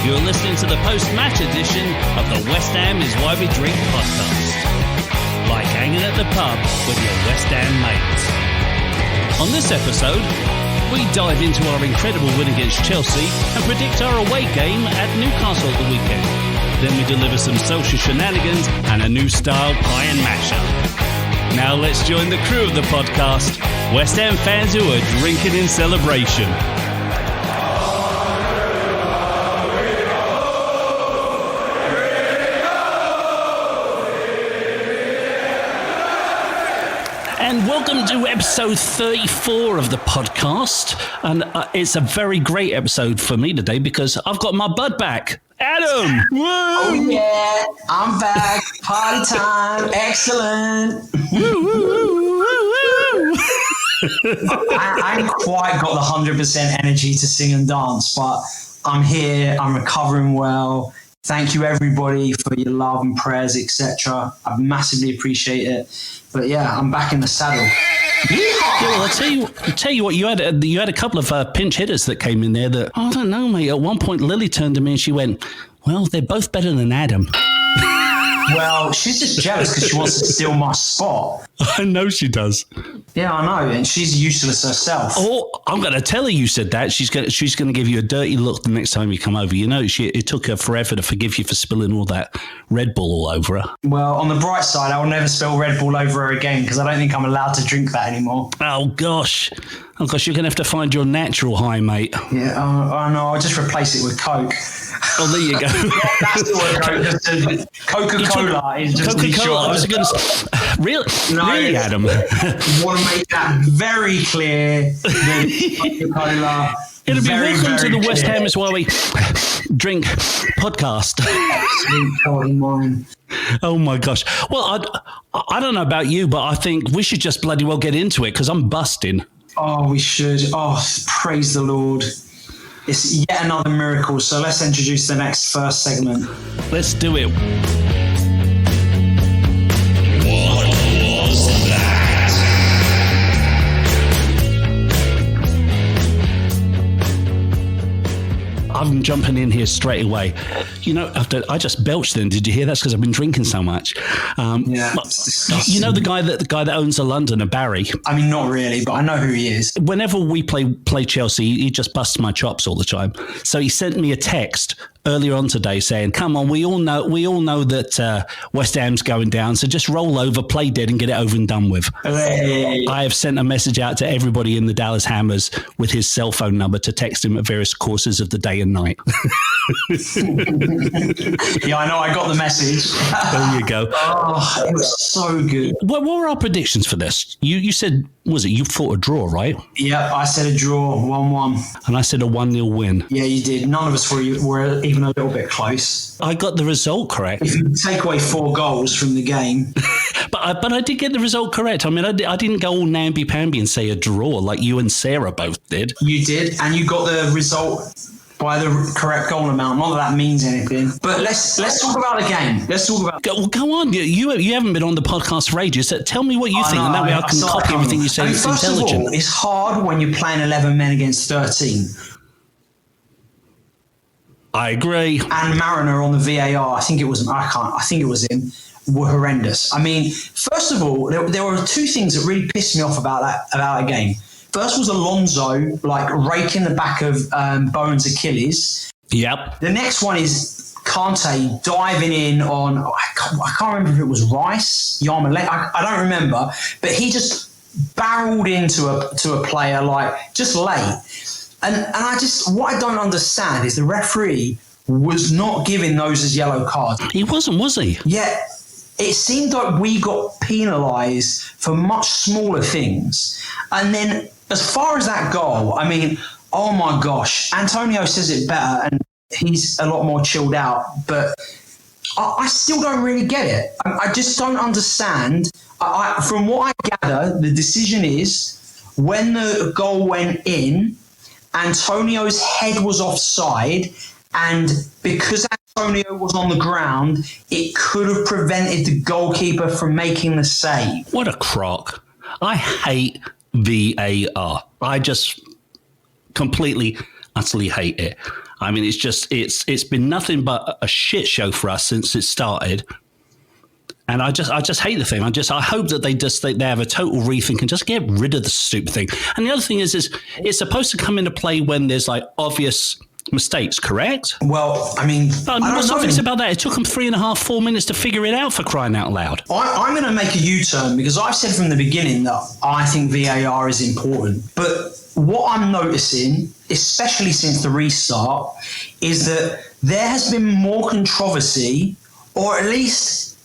You're listening to the post-match edition of the West Ham is Why We Drink podcast. Like hanging at the pub with your West Ham mates. On this episode, we dive into our incredible win against Chelsea and predict our away game at Newcastle at the weekend. Then we deliver some social shenanigans and a new style pie and mashup. Now let's join the crew of the podcast, West Ham fans who are drinking in celebration. And welcome to episode 34 of the podcast. And it's a very great episode for me today because I've got my bud back. Adam! Woo! Oh yeah, I'm back. Party time. Excellent. I ain't quite got the 100% energy to sing and dance, but I'm here. I'm recovering well. Thank you, everybody, for your love and prayers, etc. I massively appreciate it. But yeah, I'm back in the saddle. Yeah, well, I'll tell you what. You had a couple of pinch hitters that came in there. That I don't know, mate. At one point, Lily turned to me and she went, "Well, they're both better than Adam." Well, she's just jealous because she wants to steal my spot. I know she does. Yeah, I know, and she's useless herself. Oh, I'm going to tell her you said that. She's going to give you a dirty look the next time you come over. You know, it took her forever to forgive you for spilling all that Red Bull all over her. Well, on the bright side, I will never spill Red Bull over her again because I don't think I'm allowed to drink that anymore. Oh gosh, you're going to have to find your natural high, mate. Yeah, I know. I'll just replace it with Coke. Oh, there you go. Yeah, that's the word. Coca-Cola is just Coca-Cola. I was going to really, Adam. You want to make that very clear. Coca-Cola. It'll be very, welcome to the clear. West Ham is Why We Drink podcast. Sweet God in mine. Oh my gosh. Well, I don't know about you, but I think we should just bloody well get into it because I'm busting. Oh, we should. Oh, praise the Lord. It's yet another miracle. So let's introduce the next first segment. Let's do it. What was that? I'm jumping in here straight away. You know, I just belched then. Did you hear? That's because I've been drinking so much. Yeah, it's disgusting. You know the guy that owns a Londoner, Barry? I mean, not really, but I know who he is. Whenever we play Chelsea, he just busts my chops all the time. So he sent me a text earlier on today saying, "Come on, we all know that West Ham's going down. So just roll over, play dead, and get it over and done with." Hey. I have sent a message out to everybody in the Dallas Hammers with his cell phone number to text him at various courses of the day and night. Yeah, I know. I got the message. There you go. Oh, it was so good. What were our predictions for this? You said, you thought a draw, right? Yeah, I said a draw, 1-1. And I said a 1-0 win. Yeah, you did. None of us were even a little bit close. I got the result correct. If you take away 4 goals from the game. But I did get the result correct. I mean, I didn't go all namby-pamby and say a draw like you and Sarah both did. You did, and you got the result by the correct goal amount. Not that means anything. But let's talk about the game. Let's talk about... Go on. You haven't been on the podcast for ages. So tell me what you think, and that way I can copy everything you say. It's intelligent. Of all, it's hard when you're playing 11 men against 13. I agree. And Mariner on the VAR, I think it was him, were horrendous. I mean, first of all, there were 2 things that really pissed me off about that game. First was Alonso, raking the back of Bowen's Achilles. Yep. The next one is Kante diving in on, I can't remember if it was Rice, Yarmolenko, I don't remember, but he just barreled into a player, just late. And what I don't understand is the referee was not giving those as yellow cards. He wasn't, was he? Yeah. It seemed like we got penalised for much smaller things. And then as far as that goal, I mean, oh my gosh, Antonio says it better and he's a lot more chilled out, but I still don't really get it. I just don't understand. From what I gather, the decision is when the goal went in, Antonio's head was offside, and because Antonio was on the ground, it could have prevented the goalkeeper from making the save. What a crock. I hate VAR. I just completely utterly hate it. I mean, it's been nothing but a shit show for us since it started. And I just hate the thing. I hope that they have a total rethink and just get rid of the stupid thing. And the other thing is it's supposed to come into play when there's like obvious mistakes, correct? Well, I mean, what's obvious about that? It took them 3.5, 4 minutes to figure it out, for crying out loud. I'm going to make a U-turn because I've said from the beginning that I think VAR is important. But what I'm noticing, especially since the restart, is that there has been more controversy, or at least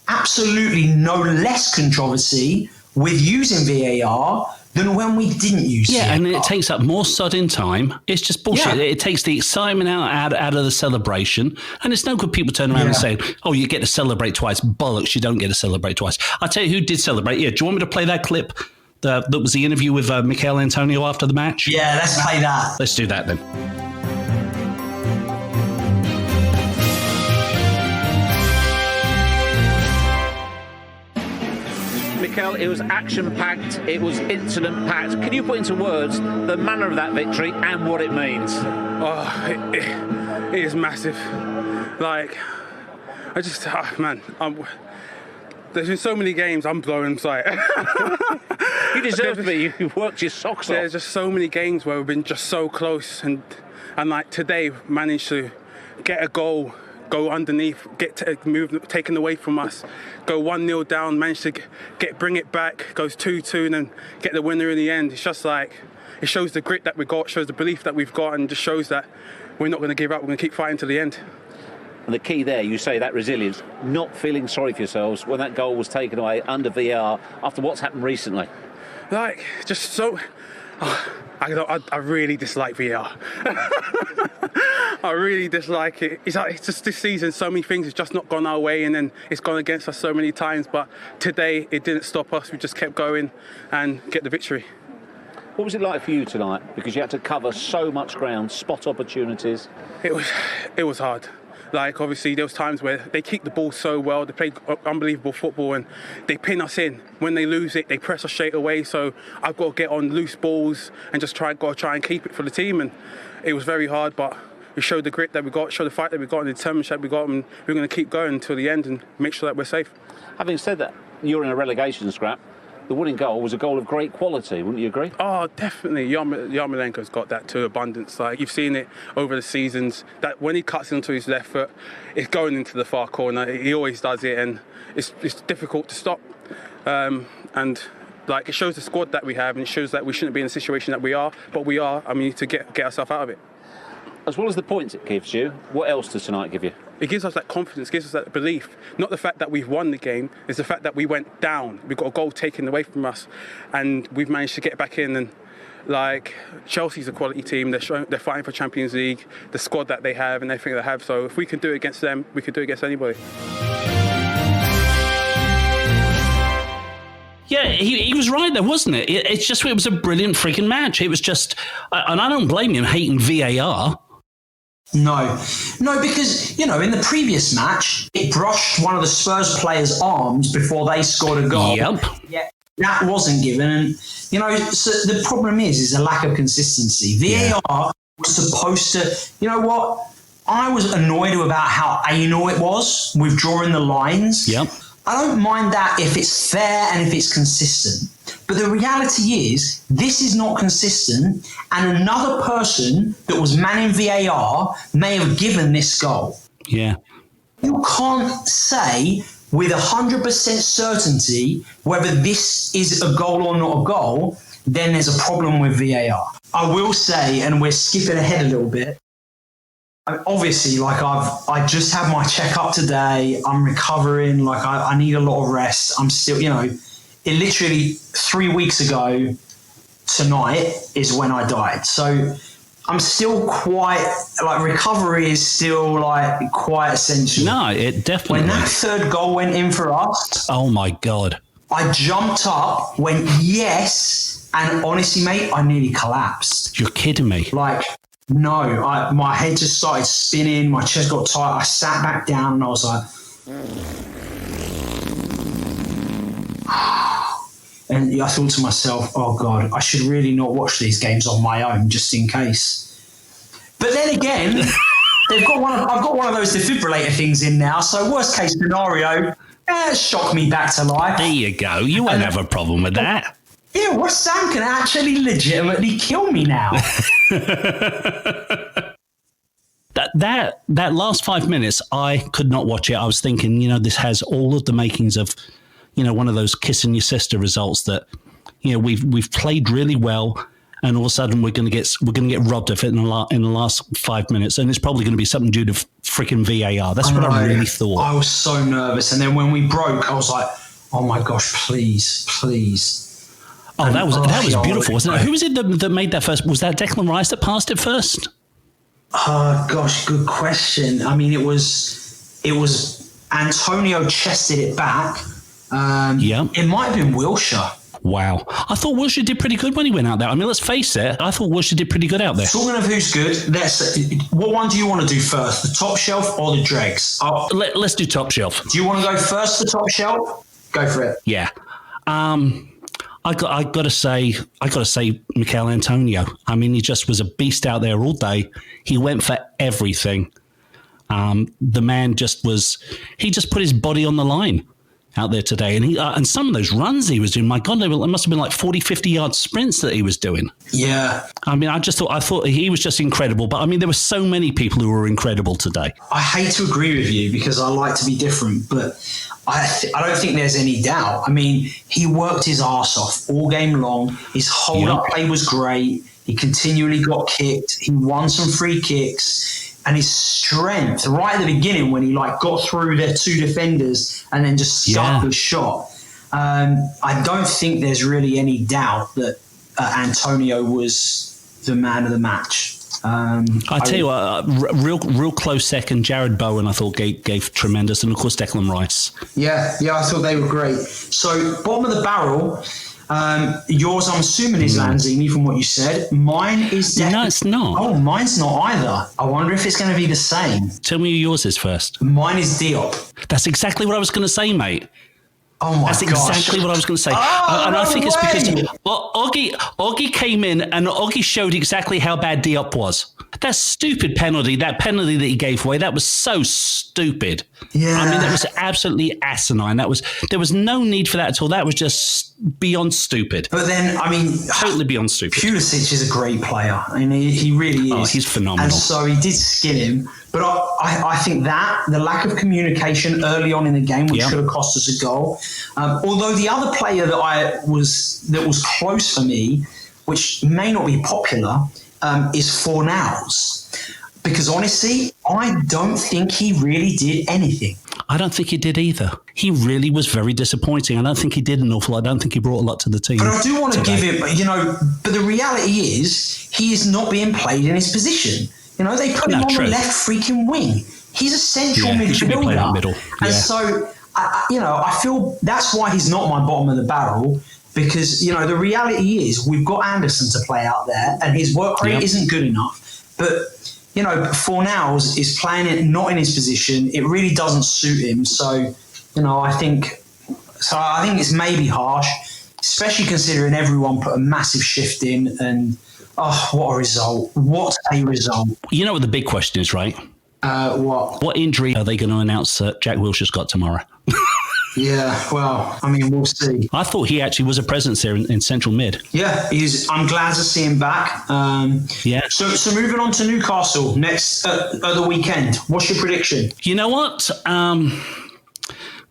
absolutely no less controversy with using VAR than when we didn't use it. Yeah, and it takes up more sodding time. It's just bullshit. Yeah. It takes the excitement out of the celebration. And it's no good people turn around and say, oh, you get to celebrate twice. Bollocks, you don't get to celebrate twice. I'll tell you who did celebrate. Yeah, do you want me to play that clip? That was the interview with Mikel Antonio after the match? Yeah, let's play that. Let's do that then. Mikel, it was action-packed, it was incident-packed. Can you put into words the manner of that victory and what it means? Oh, it is massive. Like, there's been so many games I'm blowing sight. You deserve to be. You've worked your socks off. There's just so many games where we've been just so close, and like today managed to get a goal, go underneath, move taken away from us, go 1-0 down, managed to bring it back, goes 2-2, and then get the winner in the end. It's just like, it shows the grit that we got, shows the belief that we've got, and just shows that we're not going to give up. We're going to keep fighting to the end. And the key there, you say that resilience, not feeling sorry for yourselves when that goal was taken away under VAR after what's happened recently. Like, just so... I really dislike VAR. I really dislike it. It's just this season, so many things have just not gone our way, and then it's gone against us so many times. But today, it didn't stop us. We just kept going and get the victory. What was it like for you tonight? Because you had to cover so much ground, spot opportunities. It was hard. Like, obviously, there was times where they keep the ball so well, they played unbelievable football, and they pin us in. When they lose it, they press us straight away. So I've got to get on loose balls and just try and keep it for the team. And it was very hard, but we showed the grit that we got, showed the fight that we got, and the determination that we got, and we're going to keep going until the end and make sure that we're safe. Having said that, you're in a relegation scrap. The winning goal was a goal of great quality, wouldn't you agree? Oh, definitely. Yarmolenko's got that to abundance. Like, you've seen it over the seasons, that when he cuts into his left foot, it's going into the far corner. He always does it, and it's difficult to stop. And like, it shows the squad that we have, and it shows that we shouldn't be in the situation that we are, but we are, and we need to get ourselves out of it. As well as the points it gives you, what else does tonight give you? It gives us that confidence, gives us that belief. Not the fact that we've won the game, it's the fact that we went down. We got a goal taken away from us, and we've managed to get back in. And like, Chelsea's a quality team. They're fighting for Champions League, the squad that they have and everything they have. So if we can do it against them, we can do it against anybody. Yeah, he was right there, wasn't it? It was a brilliant freaking match. It was just, and I don't blame him hating VAR. No, because, in the previous match, it brushed one of the Spurs players' arms before they scored a goal. Yep. Yeah, that wasn't given. And, so the problem is a lack of consistency. VAR was supposed to, you know what? I was annoyed about how anal it was with drawing the lines. Yep. I don't mind that if it's fair and if it's consistent. But the reality is, this is not consistent, and another person that was manning VAR may have given this goal. Yeah. You can't say with 100% certainty whether this is a goal or not a goal, then there's a problem with VAR. I will say, and we're skipping ahead a little bit, obviously, like, I just had my checkup today. I'm recovering. Like, I need a lot of rest. I'm still, it literally 3 weeks ago tonight is when I died. So I'm still recovery is still quite essential. No, it definitely. When that third goal went in for us. Oh my God. I jumped up, went yes. And honestly, mate, I nearly collapsed. You're kidding me. No, my head just started spinning. My chest got tight. I sat back down and I was like, and I thought to myself, oh God, I should really not watch these games on my own just in case. But then again, I've got one of those defibrillator things in now. So worst case scenario, shock me back to life. There you go. You won't have a problem with that. Yeah, West Ham can actually legitimately kill me now. That last 5 minutes, I could not watch it. I was thinking, this has all of the makings of, one of those kissing your sister results that, we've played really well, and all of a sudden we're going to get robbed of it in the last 5 minutes, and it's probably going to be something due to freaking VAR. That's what I really thought. I was so nervous, and then when we broke, I was like, oh my gosh, please. Oh, that was beautiful, wasn't it? Who was it that made that first? Was that Declan Rice that passed it first? Oh gosh, good question. I mean, it was Antonio chested it back. It might have been Wilshere. Wow. I thought Wilshere did pretty good when he went out there. I mean, let's face it, I thought Wilshere did pretty good out there. Talking of who's good, what one do you want to do first, the top shelf or the dregs? Let's do top shelf. Do you want to go first, the top shelf? Go for it. Yeah. I got to say Mikel Antonio. I mean, he just was a beast out there all day. He went for everything. The man just put his body on the line out there today. And and some of those runs he was doing, my God, it must have been like 40, 50-yard sprints that he was doing. Yeah. I mean, I thought he was just incredible. But I mean, there were so many people who were incredible today. I hate to agree with you because I like to be different, but I don't think there's any doubt. I mean, he worked his arse off all game long. His hold-up play was great. He continually got kicked. He won some free kicks. And his strength, right at the beginning when he got through their two defenders and then just stuck his shot. I don't think there's really any doubt that Antonio was the man of the match. I tell you what, real close second, Jared Bowen, I thought gave tremendous, and of course Declan Rice. Yeah, I thought they were great. So bottom of the barrel, yours, I'm assuming, is Lanzini from what you said. Mine is no, it's not. Oh, mine's not either. I wonder if it's going to be the same. Tell me who yours is first. Mine is Diop. That's exactly what I was going to say, mate. Oh my gosh. That's exactly what I was going to say. And I think it's because Oggy came in and Oggy showed exactly how bad Diop was. That stupid penalty, that he gave away, that was so stupid. Yeah. I mean, that was absolutely asinine. There was no need for that at all. That was just beyond stupid. But then, I mean, totally beyond stupid. Pulisic is a great player. I mean, he really is. Oh, he's phenomenal. And so he did skin him. But I think that the lack of communication early on in the game, which could have cost us a goal. Although the other player that was close for me, which may not be popular, is Fornals. Because honestly, I don't think he really did anything. I don't think he did either. He really was very disappointing. I don't think he did an awful lot. I don't think he brought a lot to the team. But I do want to give him, but the reality is he is not being played in his position. They put him on the left freaking wing. He's a central midfielder. He should be playing in the middle. And so, I feel that's why he's not my bottom of the barrel. Because, the reality is we've got Anderson to play out there and his work rate isn't good enough. But, Fornals is playing it not in his position. It really doesn't suit him. So, I think it's maybe harsh, especially considering everyone put a massive shift in and, what a result. What a result. You know what the big question is, right? What? What injury are they going to announce that Jack Wilshere's got tomorrow? Yeah, well, I mean, we'll see. I thought he actually was a presence there in central mid. Yeah, I'm glad to see him back. So moving on to Newcastle next at the weekend. What's your prediction? You know what?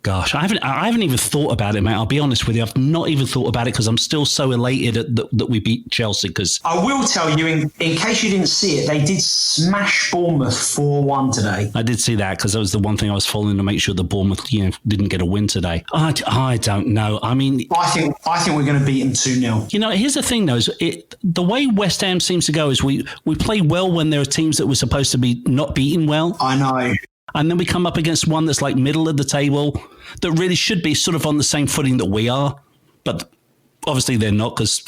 Gosh, I haven't even thought about it, mate. I'll be honest with you. I've not even thought about it because I'm still so elated that we beat Chelsea. Because I will tell you, in case you didn't see it, they did smash Bournemouth 4-1 today. I did see that because that was the one thing I was following to make sure that Bournemouth, didn't get a win today. I don't know. I mean, I think we're going to beat them 2-0. Here's the thing, though. The way West Ham seems to go is we play well when there are teams that were supposed to be not beating well. I know. And then we come up against one that's like middle of the table that really should be sort of on the same footing that we are. But obviously they're not because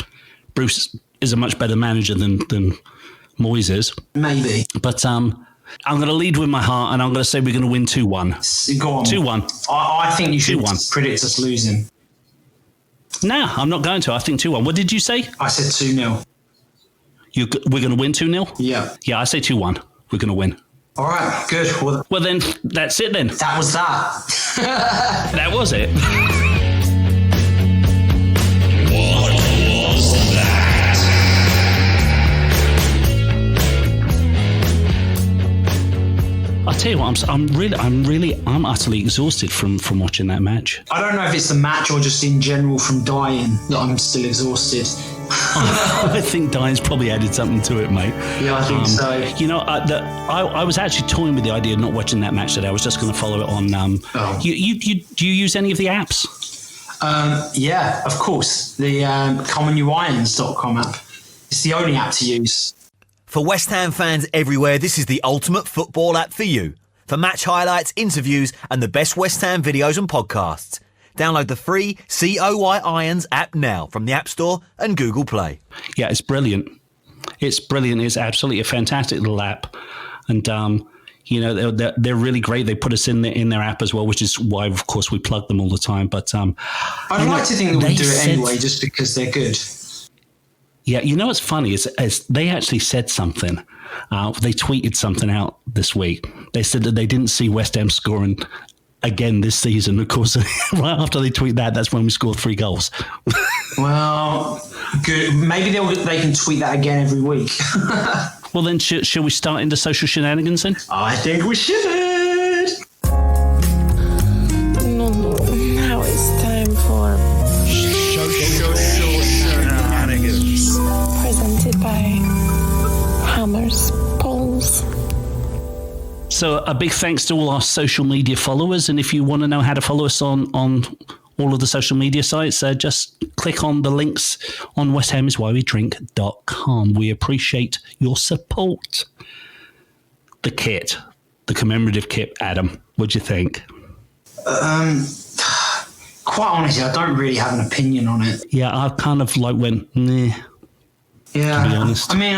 Bruce is a much better manager than Moyes is. Maybe. But I'm going to lead with my heart and I'm going to say we're going to win 2-1. Go on. 2-1. I think you should 2-1. predict us losing. No, I'm not going to. I think 2-1. What did you say? I said 2-0. We're going to win 2-0? Yeah. Yeah, I say 2-1. We're going to win. All right, good. Well, then, that's it then. That was that. That was it. What was that? I'll tell you what, I'm utterly exhausted from watching that match. I don't know if it's the match or just in general from dying that I'm still exhausted. I think dying's probably added something to it, mate. Yeah, I think so. You know, I was actually toying with the idea of not watching that match today. I was just going to follow it on. Do you use any of the apps? Yeah, of course. The commonewirons.com app. It's the only app to use. For West Ham fans everywhere, this is the ultimate football app for you. For match highlights, interviews, and the best West Ham videos and podcasts. Download the free COY Irons app now from the App Store and Google Play. Yeah, it's brilliant. It's brilliant. It's absolutely a fantastic little app. And, you know, they're really great. They put us in their app as well, which is why, of course, we plug them all the time. But I'd like to think that we do it anyway, just because they're good. Yeah, you know what's funny is they actually said something. They tweeted something out this week. They said that they didn't see West Ham scoring again this season. Of course, right after they tweet that's when we scored 3 goals. Well, good. Maybe they can tweet that again every week. Well, then, shall we start into social shenanigans then? I think we should. No, now it's time for Social shenanigans. presented by Hammers Polls. So a big thanks to all our social media followers. And if you want to know how to follow us on all of the social media sites, just click on the links on westhamswhywedrink.com. We appreciate your support. The kit, the commemorative kit, Adam, what'd you think? Quite honestly, I don't really have an opinion on it. Yeah, I kind of went, nah. Yeah. To be honest. I mean,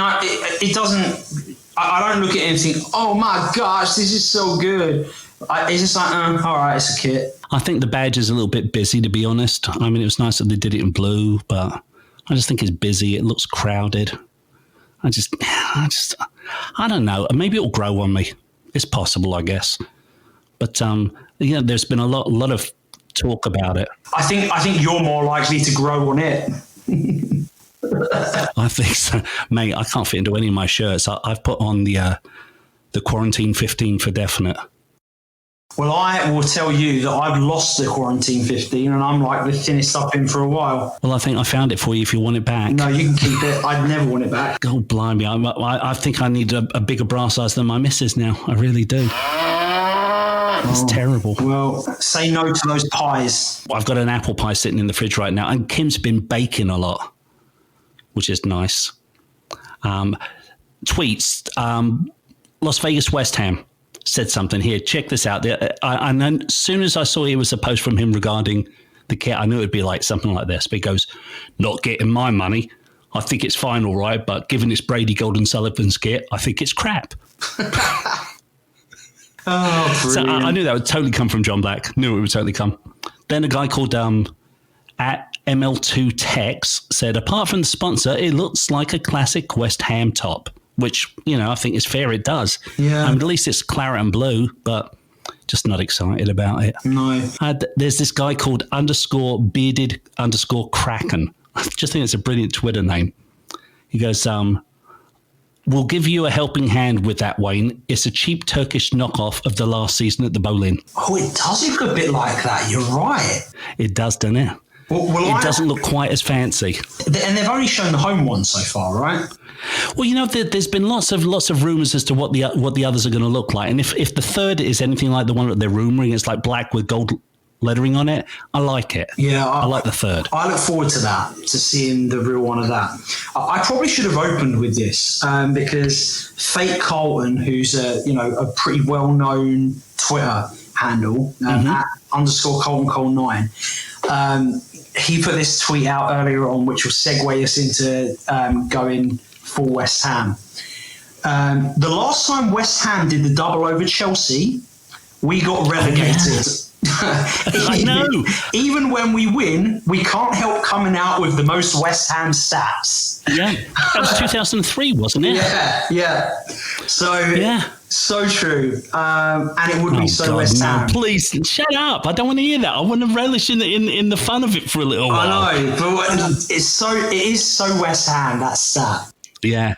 it doesn't... I don't look at it and think, oh my gosh, this is so good. It's just like, all right, it's a kit. I think the badge is a little bit busy, to be honest. I mean, it was nice that they did it in blue, but I just think it's busy. It looks crowded. I don't know. Maybe it'll grow on me. It's possible, I guess. But yeah, there's been a lot of talk about it. I think you're more likely to grow on it. I think so. Mate, I can't fit into any of my shirts. I've put on the Quarantine 15 for definite. Well, I will tell you that I've lost the Quarantine 15 and I'm like the thinnest I've been for a while. Well, I think I found it for you if you want it back. No, you can keep it. I'd never want it back. God blimey. I think I need a bigger bra size than my missus now. I really do. It's terrible. Well, say no to those pies. I've got an apple pie sitting in the fridge right now, and Kim's been baking a lot, which is nice. Tweets. Las Vegas West Ham said something here. Check this out. And then as soon as I saw it was a post from him regarding the kit, I knew it would be like something like this. But he goes, not getting my money. I think it's fine, all right, but given it's Brady Golden Sullivan's kit, I think it's crap. Oh, So brilliant. I knew that would totally come from John Black. Knew it would totally come. Then a guy called at ML2 Tex said, apart from the sponsor, it looks like a classic West Ham top, which, you know, I think is fair. It does. Yeah. I mean, at least it's claret and blue, but just not excited about it. No. There's this guy called _bearded_Kraken. I just think it's a brilliant Twitter name. He goes, we'll give you a helping hand with that, Wayne. It's a cheap Turkish knockoff of the last season at the Boleyn. Oh, it does look a bit like that. You're right. It does, doesn't it? Well, It doesn't look quite as fancy. And they've only shown the home one so far, right? Well, you know, there's been lots of rumours as to what the others are going to look like. And if the third is anything like the one that they're rumouring, it's like black with gold lettering on it, I like it. Yeah. I like the third. I look forward to that, to seeing the real one of that. I probably should have opened with this because Fake Carlton, who's a pretty well-known Twitter handle, at _CarltonCole9, he put this tweet out earlier on, which will segue us into going for West Ham. The last time West Ham did the double over Chelsea, we got relegated. Oh, I know. Even when we win, we can't help coming out with the most West Ham stats. Yeah, that was 2003, wasn't it? Yeah. So, so true. And it would be so God, West Ham. No, please, shut up. I don't want to hear that. I want to relish in the fun of it for a little while. I know, but it is so West Ham, that stat. Yeah.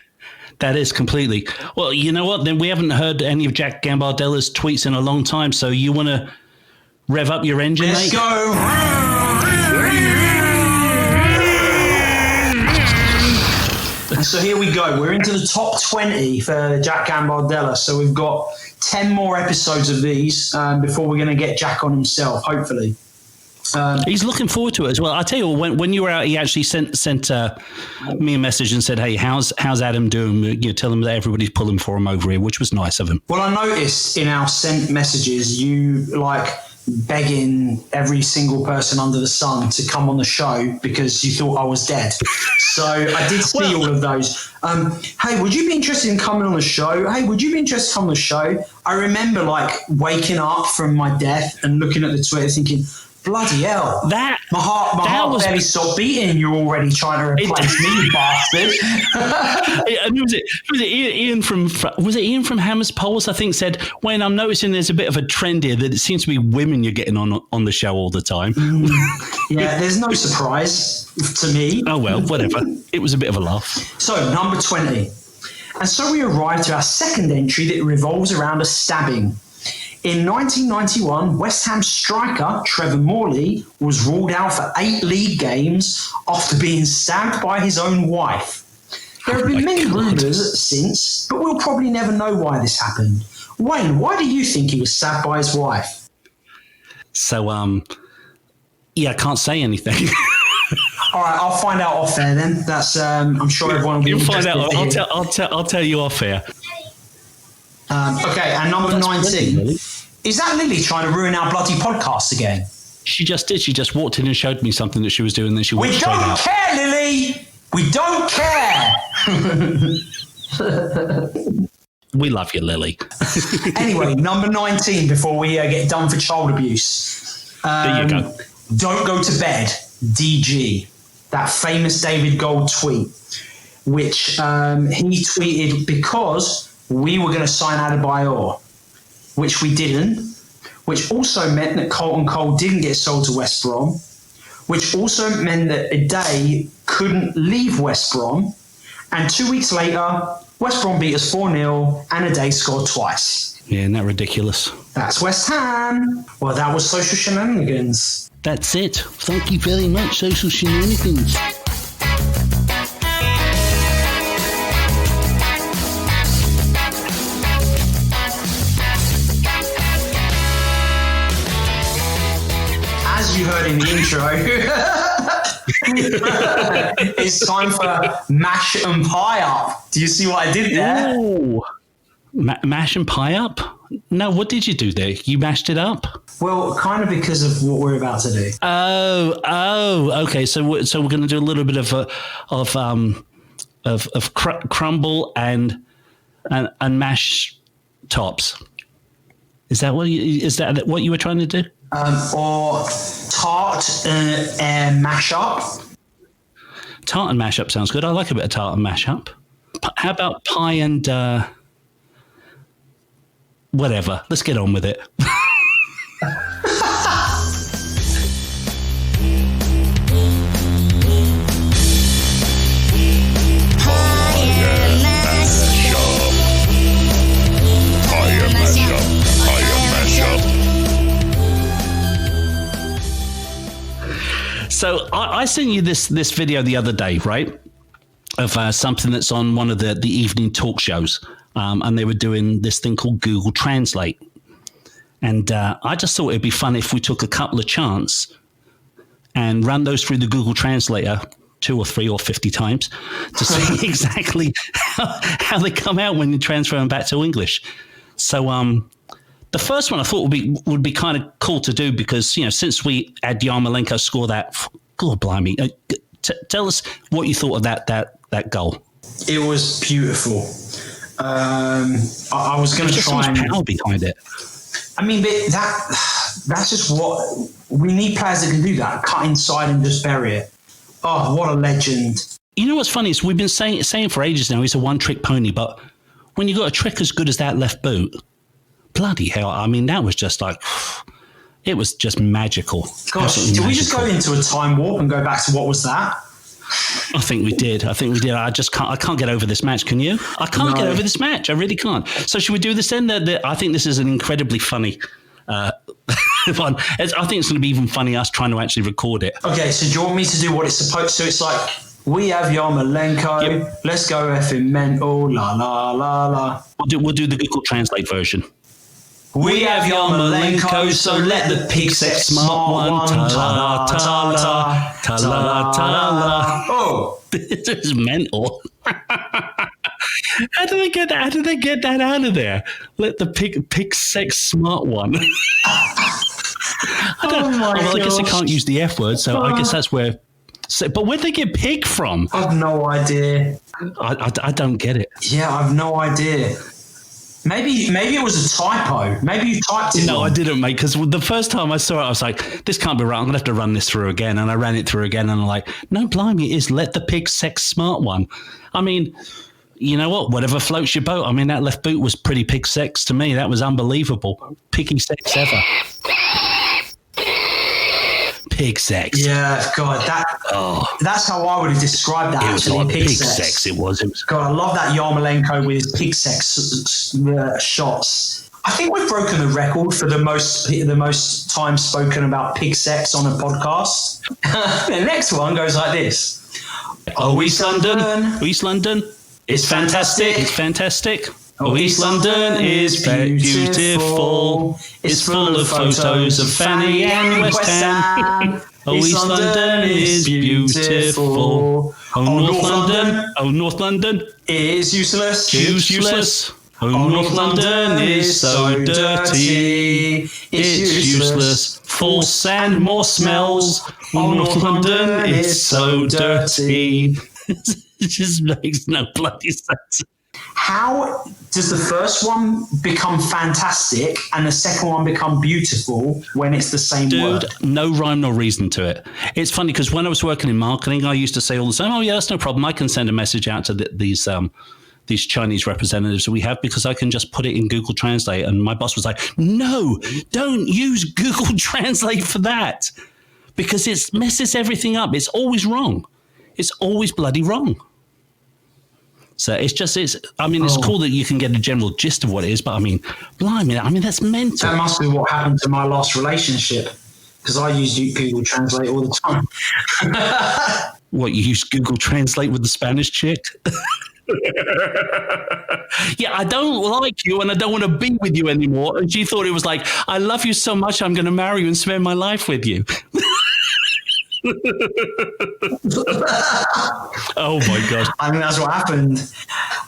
That is completely. Well, you know what? Then we haven't heard any of Jack Gambardella's tweets in a long time. So you want to rev up your engine, Let's mate? go. And so here we go. We're into the top 20 for Jack Gambardella. So we've got 10 more episodes of these before we're going to get Jack on himself, hopefully. He's looking forward to it as well. I tell you what, when you were out, he actually sent me a message and said, "Hey, how's Adam doing? You tell him that everybody's pulling for him over here," which was nice of him. Well, I noticed in our sent messages, you begging every single person under the sun to come on the show because you thought I was dead. So I did see all of those. Hey, would you be interested in coming on the show? Hey, would you be interested in coming on the show? I remember waking up from my death and looking at the Twitter thinking, bloody hell! My heart barely stopped beating. You're already trying to replace me, you bastard. And was it Ian from Hammers Poles? I think said, "Wayne, I'm noticing there's a bit of a trend here that it seems to be women you're getting on the show all the time." Yeah, there's no surprise to me. Oh well, whatever. It was a bit of a laugh. So number 20, and so we arrive to our second entry that revolves around a stabbing. In 1991, West Ham striker Trevor Morley was ruled out for 8 league games after being stabbed by his own wife. There have been many rumours since, but we'll probably never know why this happened. Wayne, why do you think he was stabbed by his wife? So, I can't say anything. All right, I'll find out off air then. That's I'm sure everyone will be interested. You'll find out. I'll tell you off air. Okay, and number 19. Lily. Is that Lily trying to ruin our bloody podcast again? She just did. She just walked in and showed me something that she was doing. Then she walked straight out. We don't care, Lily. We don't care. We love you, Lily. Anyway, number 19. Before we get done for child abuse, there you go. Don't go to bed. DG, that famous David Gold tweet, which he tweeted because we were going to sign Adebayor, which we didn't, which also meant that Colton Cole didn't get sold to West Brom, which also meant that Ade couldn't leave West Brom, and 2 weeks later, West Brom beat us 4-0 and Ade scored twice. Yeah, isn't that ridiculous? That's West Ham. Well, that was social shenanigans. That's it. Thank you very much, social shenanigans. As you heard in the intro, it's time for Mash and Pie Up. Do you see what I did there? Ooh. Mash and Pie Up? No, what did you do there? You mashed it up? Well, kind of because of what we're about to do. Oh, okay. So we're going to do a little bit of crumble and mash tops. Is that what you were trying to do? Or tart and mash up. Tart and mash up sounds good. I like a bit of tart and mash up. How about pie and whatever? Let's get on with it. So I sent you this video the other day, right, of something that's on one of the evening talk shows, and they were doing this thing called Google Translate. And I just thought it'd be fun if we took a couple of chants and ran those through the Google Translator 2 or 3 or 50 times to see exactly how they come out when you transfer them back to English. So the first one I thought would be kind of cool to do because, since we had Yarmolenko score that, God blimey, tell us what you thought of that goal. It was beautiful. I was going to try so much power behind it. I mean, but that's just what we need, players that can do that. Cut inside and just bury it. Oh, what a legend. You know what's funny is we've been saying for ages now he's a one-trick pony, but when you got a trick as good as that left boot, bloody hell, I mean, that was just like, it was just magical. Gosh, did we just go into a time warp and go back to what was that? I think we did. I can't get over this match. Can you? I can't get over this match. I really can't. So should we do this then? I think this is an incredibly funny one. I think it's going to be even funny us trying to actually record it. Okay, so do you want me to do what it's supposed to? So it's like, we have Yarmolenko. Yep. Let's go effing mental. La, la, la, la. We'll do the Google Translate version. We have Yarmolenko, so let the pig sex smart one. Ta-la, ta-la, ta-la, ta-la. Oh. This is mental. How did they get that out of there? Let the pig sex smart one. I guess I can't use the F word, so I guess that's where. So, but where'd they get pig from? I've no idea. I don't get it. Yeah, I've no idea. Maybe it was a typo. Maybe you typed it. No, I didn't, mate, because the first time I saw it, I was like, this can't be right. I'm going to have to run this through again. And I ran it through again, and I'm like, no, blimey, it is let the pig sex smart one. I mean, you know what? Whatever floats your boat. I mean, that left boot was pretty pig sex to me. That was unbelievable. Piggy sex ever. Pig sex. Yeah, God, that's how I would have described that. It was like pig sex. It was. God, I love that Yarmolenko with his pig sex shots. I think we've broken the record for the most time spoken about pig sex on a podcast. The next one goes like this. Oh, East London. East London. It's fantastic. It's fantastic. Oh, East London is beautiful. It's full of photos of Fanny and West Ham. Oh, East London is beautiful. Oh, North London. Oh, North London is useless. Useless. Oh, North London is so dirty. It's useless. False and more smells. Oh, North London is so dirty. It just makes no bloody sense. How does the first one become fantastic and the second one become beautiful when it's the same word? Dude, no rhyme nor reason to it. It's funny because when I was working in marketing, I used to say all the time, oh, yeah, that's no problem. I can send a message out to these Chinese representatives that we have because I can just put it in Google Translate. And my boss was like, no, don't use Google Translate for that because it messes everything up. It's always wrong. It's always bloody wrong. So it's cool that you can get a general gist of what it is, but I mean, blimey, that's mental. That must be what happened to my last relationship because I use Google Translate all the time. What, you use Google Translate with the Spanish chick? Yeah, I don't like you and I don't want to be with you anymore. And she thought it was like, I love you so much, I'm going to marry you and spend my life with you. Oh my gosh. I think that's what happened.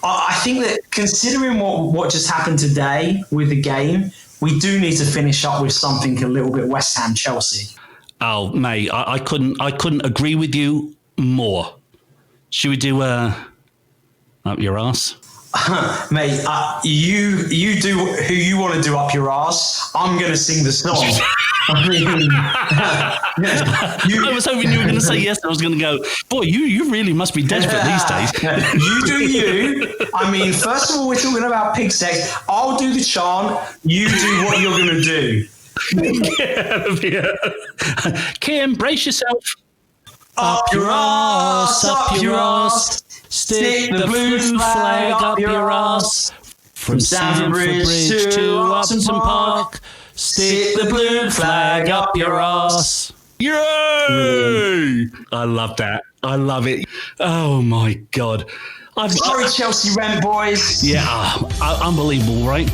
I think that considering what just happened today with the game, we do need to finish up with something a little bit West Ham Chelsea. Oh, mate, I couldn't agree with you more. Should we do up your ass? Mate, you do who you want to do up your ass. I'm going to sing the song. I mean, I was hoping you were going to say yes. I was going to go, boy, you really must be desperate these days. You do you. I mean, first of all, we're talking about pig sex. I'll do the chant. You do what you're going to do. Get out of here. Kim, brace yourself. Up your ass, up your ass. Stick the blue flag up your ass. From Stamford Bridge to Upton Park. Stick the blue flag up your ass. Yay! I love that. I love it. Oh my God. Sorry, Chelsea Rent boys. Yeah, unbelievable, right?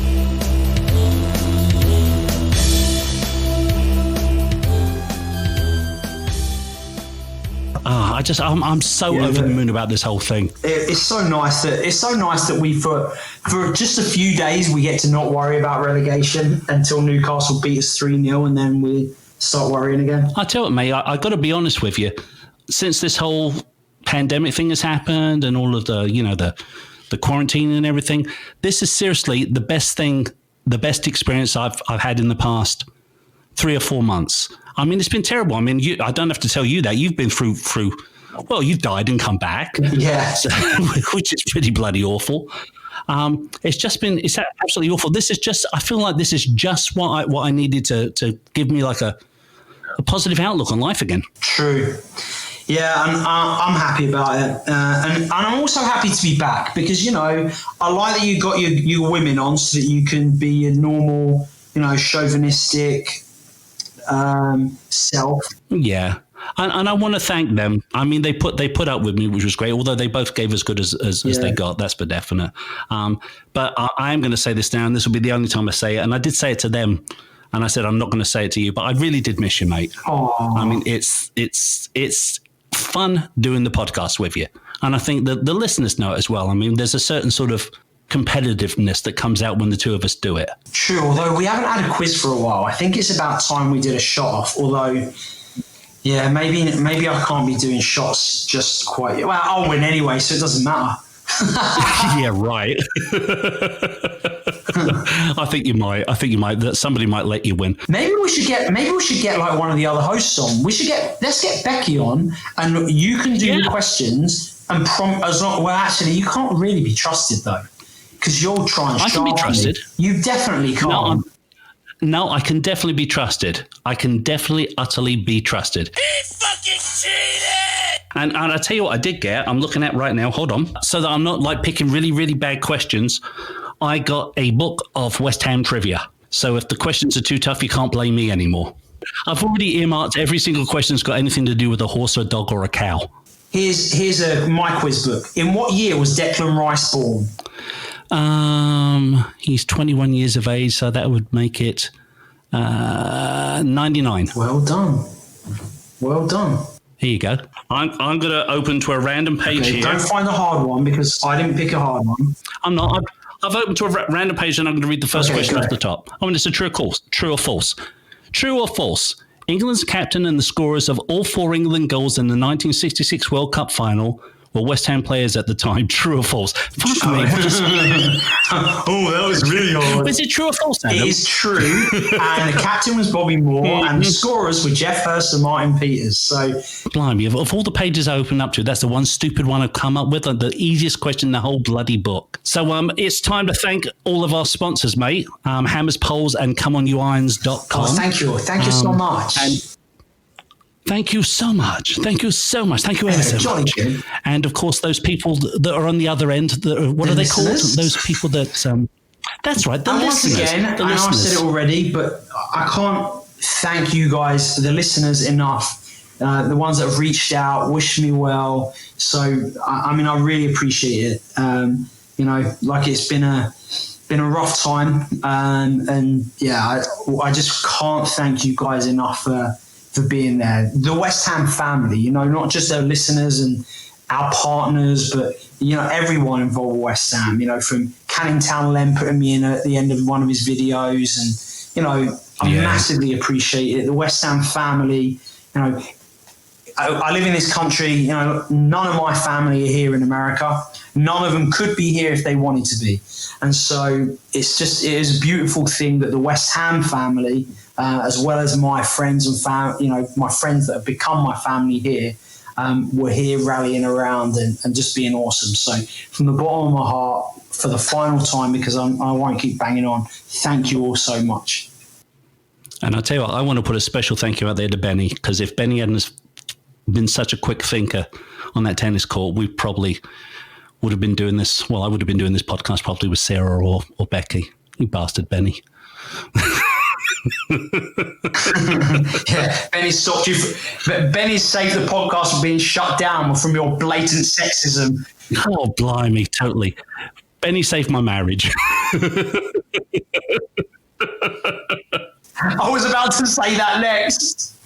I'm so over the moon about this whole thing. It's so nice that we for just a few days we get to not worry about relegation until Newcastle beat us 3-0 and then we start worrying again. I tell you what, mate, I got to be honest with you. Since this whole pandemic thing has happened and all of the quarantine and everything, this is seriously the best thing the best experience I've had in the past 3 or 4 months. I mean, it's been terrible. I mean, I don't have to tell you that. You've been through. Well, you've died and come back. Yeah. So, which is pretty bloody awful. It's absolutely awful. I feel like this is just what I needed to give me like a positive outlook on life again. True. Yeah, I'm happy about it. And I'm also happy to be back because, I like that you got your women on so that you can be your normal, chauvinistic self. Yeah. And I want to thank them. I mean, they put up with me, which was great, although they both gave as good as they got. That's for definite. But I am going to say this now, and this will be the only time I say it. And I did say it to them, and I said, I'm not going to say it to you, but I really did miss you, mate. Aww. I mean, it's fun doing the podcast with you. And I think that the listeners know it as well. I mean, there's a certain sort of competitiveness that comes out when the two of us do it. True, although we haven't had a quiz for a while. I think it's about time we did a shot off, although... Yeah, maybe I can't be doing shots just quite... Well, I'll win anyway, so it doesn't matter. Yeah, right. I think you might. That somebody might let you win. Maybe we should get like one of the other hosts on. Let's get Becky on, and you can do the questions and prompt as long. Well, actually, you can't really be trusted though, because you'll try and. I can be trusted. You definitely can't. No, I can definitely be trusted. I can definitely, utterly be trusted. He fucking cheated! And I tell you what I did get, I'm looking at right now, hold on, so that I'm not like picking really, really bad questions. I got a book of West Ham trivia. So if the questions are too tough, you can't blame me anymore. I've already earmarked every single question that's got anything to do with a horse, or a dog, or a cow. Here's my quiz book. In what year was Declan Rice born? He's 21 years of age, so that would make it 99. Well done. Here you go. I'm going to open to a random page here. Don't find a hard one because I didn't pick a hard one. I'm not. I've opened to a random page and I'm going to read the first question off the top. I mean, it's a true or false. True or false? England's captain and the scorers of all 4 England goals in the 1966 World Cup final were West Ham players at the time. True or false? Fuck me. Oh, that was really hard. Is it true or false, Adam? It is true. And the captain was Bobby Moore and the scorers were Jeff Hurst and Martin Peters. So, blimey, of all the pages I opened up to, that's the one stupid one I've come up with, the easiest question in the whole bloody book. So it's time to thank all of our sponsors, mate. Hammers, Poles and ComeOnYouIrons.com. Oh, thank you. Thank you so much. Thank you so much. Thank you so much. Thank you ever so much. Good. And of course, those people that are on the other end, what are they called? Those people that, that's right, the and listeners. Once again, I know I said it already, but I can't thank you guys, the listeners, enough. The ones that have reached out, wished me well. So, I mean, I really appreciate it. Like it's been a rough time. And yeah, I just can't thank you guys enough for being there. The West Ham family, not just our listeners and our partners, but, everyone involved with West Ham, from Canning Town Len putting me in at the end of one of his videos. And, I massively appreciate it. The West Ham family, I live in this country, none of my family are here in America. None of them could be here if they wanted to be. And so it is a beautiful thing that the West Ham family, as well as my friends and my friends that have become my family here, were here rallying around and just being awesome. So from the bottom of my heart, for the final time, because I won't keep banging on, thank you all so much. And I'll tell you what, I want to put a special thank you out there to Benny, because if Benny hadn't been such a quick thinker on that tennis court, we probably would have been doing this. Well, I would have been doing this podcast probably with Sarah or Becky. You bastard, Benny. Yeah, Benny stopped you. Benny saved the podcast from being shut down from your blatant sexism. Oh, blimey, totally. Benny saved my marriage. I was about to say that next.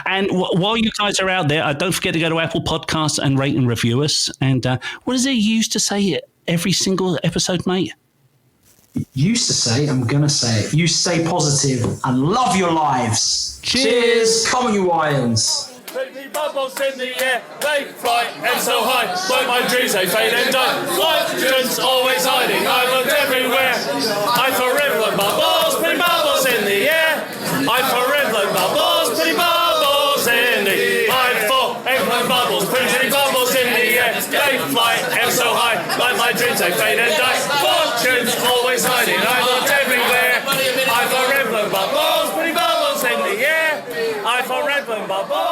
And while you guys are out there, don't forget to go to Apple Podcasts and rate and review us. And what does it used to say every single episode, mate? Used to say, I'm going to say it. You stay positive and love your lives. Cheers. Come on, you irons. Pretty bubbles in the air, they fly and so high. Like my dreams, they fade and die. Fortune's always hiding, I look everywhere. I forever like bubbles, pretty bubbles in the air. I forever like bubbles, pretty bubbles in the air. I forever like bubbles, pretty bubbles in the air. They fly and so high. Like my dreams, they fade and die. Fortune's always hiding, I look everywhere. I forever like bubbles, pretty bubbles in the air. I forever like bubbles.